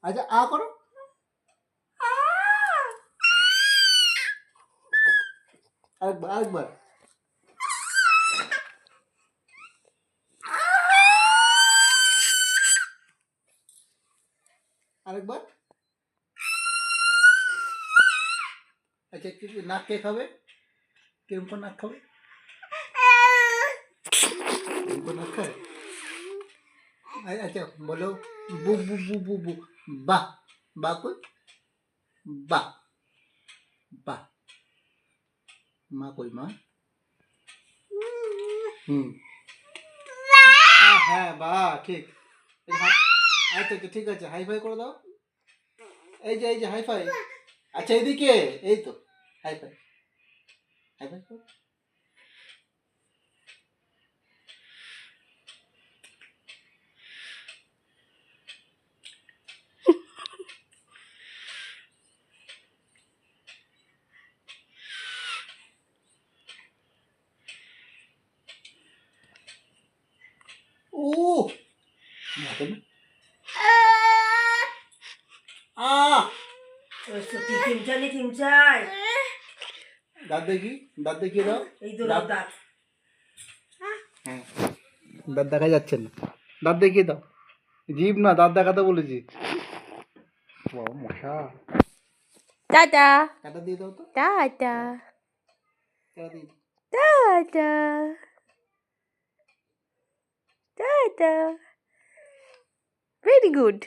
আচ্ছা আ করো। আরেকবার আরেকবার। আরেকবার। আচ্ছা কি নাক কে খাবে? কিরকম করে নাক খাবে? কিরকম করে নাক খায়? আচ্ছা বলো বু বু বু বু বু। বাহ বা কই? বাহ বাহ। মা কই মা? হুম। হ্যাঁ বাহ ঠিক। আচ্ছা আচ্ছা ঠিক আছে, হাই ফাই করে দাও। এই যে হাই ফাই। আচ্ছা এদিকে। এই তো হাই ফাই। হাই ফাই করো। ও আহ চিমচাই দাঁত দেখি, দাঁত দেখিয়ে দাও। এই তো দাঁত। দাঁত। হ্যাঁ দাঁত দেখা যাচ্ছে না, দাঁত দেখিয়ে দাও। জিভ না, দাঁত দেখাতে বলেছি। বাবা মশা। টাটা কাটা দিয়ে দাও তো। টাটা কাটা দিয়ে দাও। Tata tata very good